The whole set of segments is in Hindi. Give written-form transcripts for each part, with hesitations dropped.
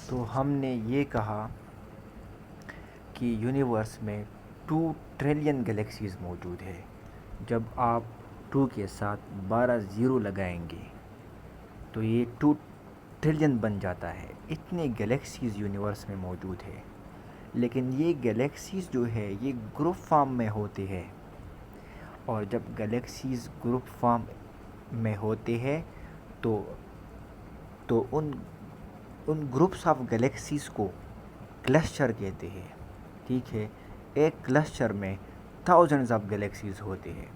तो हमने ये कहा कि यूनिवर्स में 2 ट्रिलियन गैलेक्सीज़ मौजूद है। जब आप 2 के साथ 12 ज़ीरो लगाएंगे तो ये 2 ट्रिलियन बन जाता है। इतने गैलेक्सीज़ यूनिवर्स में मौजूद है, लेकिन ये गैलेक्सीज़ जो है ये ग्रुप फॉर्म में होते हैं, और जब गैलेक्सीज़ ग्रुप फॉर्म में होते हैं तो उन ग्रुप्स ऑफ गैलेक्सीज़ को क्लस्टर कहते हैं। ठीक है, एक क्लस्टर में थाउजेंड्स ऑफ गैलेक्सीज़ होते हैं।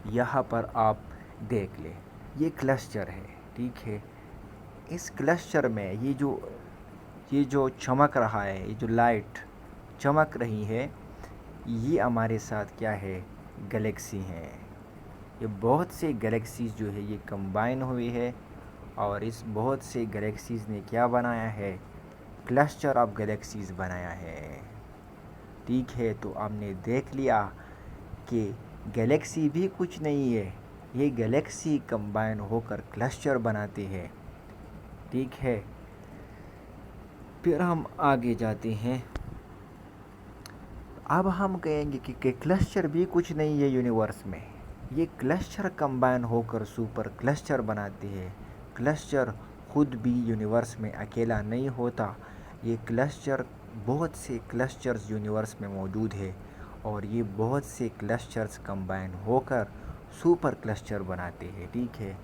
यहाँ पर आप देख लें, ये क्लस्टर है। ठीक है, इस क्लस्टर में ये जो चमक रहा है, ये जो लाइट चमक रही है, ये हमारे साथ क्या है, गैलेक्सी हैं। ये बहुत से गैलेक्सीज़ जो है ये कंबाइन हुई है, और इस बहुत से गैलेक्सीज़ ने क्या बनाया है, क्लस्टर ऑफ गैलेक्सीज़ बनाया है। ठीक है, तो आपने देख लिया कि गैलेक्सी भी कुछ नहीं है, ये गैलेक्सी कंबाइन होकर क्लस्टर बनाते हैं। ठीक है, फिर हम आगे जाते हैं। अब हम कहेंगे कि क्लस्टर भी कुछ नहीं है यूनिवर्स में, ये क्लस्टर कंबाइन होकर सुपर क्लस्टर बनाते हैं। क्लस्टर खुद भी यूनिवर्स में अकेला नहीं होता, ये क्लस्टर बहुत से क्लस्टर्स यूनिवर्स में मौजूद है, और ये बहुत से क्लस्टर्स कंबाइन होकर सुपर क्लस्टर बनाते हैं। ठीक है,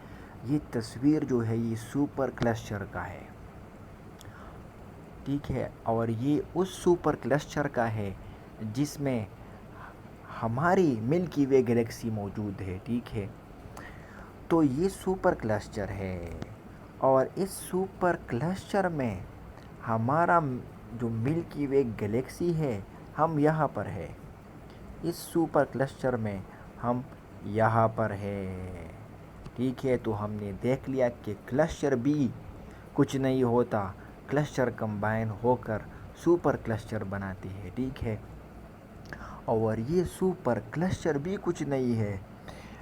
ये तस्वीर जो है ये सुपर क्लस्टर का है। ठीक है, और ये उस सुपर क्लस्टर का है जिसमें हमारी मिल्की वे गैलेक्सी मौजूद है। ठीक है, तो ये सुपर क्लस्टर है, और इस सुपर क्लस्टर में हमारा जो मिल्की वे गैलेक्सी है, हम यहाँ पर है। इस सुपर क्लस्टर में हम यहाँ पर है। ठीक है, तो हमने देख लिया कि क्लस्टर भी कुछ नहीं होता, क्लस्टर कंबाइन होकर सुपर क्लस्टर बनाते हैं। ठीक है, और ये सुपर क्लस्टर भी कुछ नहीं है,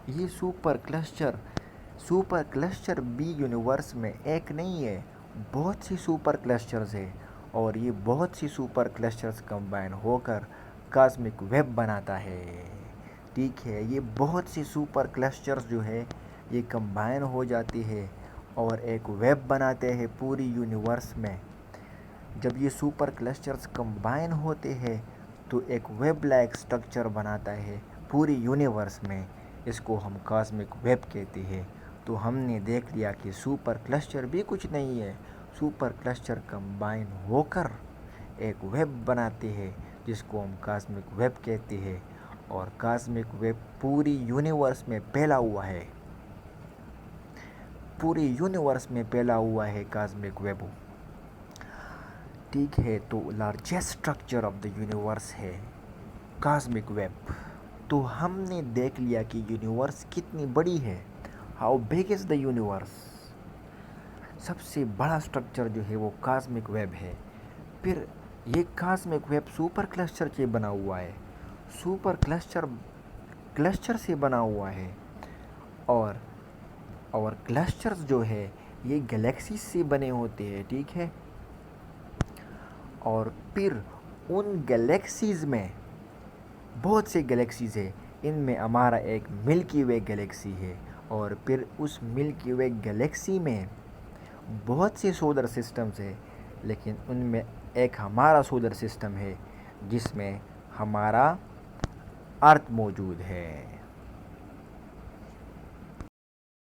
ये सुपर क्लस्टर भी यूनिवर्स में एक नहीं है, बहुत सी सुपर क्लस्टर्स है, और ये बहुत सी सुपर क्लस्टर्स कंबाइन होकर कॉस्मिक वेब बनाता है। ठीक है, ये बहुत सी सुपर क्लस्टर्स जो है ये कंबाइन हो जाती है और एक वेब बनाते हैं पूरी यूनिवर्स में। जब ये सुपर क्लस्टर्स कंबाइन होते हैं तो एक वेब लाइक स्ट्रक्चर बनाता है पूरी यूनिवर्स में, इसको हम कॉस्मिक वेब कहते हैं। तो हमने देख लिया कि सुपर क्लस्टर भी कुछ नहीं है, सुपर क्लस्टर कंबाइन होकर एक वेब बनाते हैं जिसको हम कॉस्मिक वेब कहते हैं, और कॉस्मिक वेब पूरी यूनिवर्स में फैला हुआ है, पूरी यूनिवर्स में फैला हुआ है कॉस्मिक वेब। ठीक है, तो largest structure of the universe है कॉस्मिक वेब। तो हमने देख लिया कि यूनिवर्स कितनी बड़ी है, how big is the universe. सबसे बड़ा स्ट्रक्चर जो है वो कॉस्मिक वेब है। फिर ये कॉस्मिक वेब सुपर क्लस्टर से बना हुआ है, सुपर क्लस्टर से बना हुआ है, और क्लस्टर्स जो है ये गैलेक्सी से बने होते हैं। ठीक है, और फिर उन गैलेक्सीज़ में बहुत से गैलेक्सीज़ है, इनमें हमारा एक मिल्की वे गैलेक्सी है, और फिर उस मिल्की वे गैलेक्सी में बहुत से सोलर सिस्टम्स है, लेकिन उनमें एक हमारा सोलर सिस्टम है जिसमें हमारा अर्थ मौजूद है।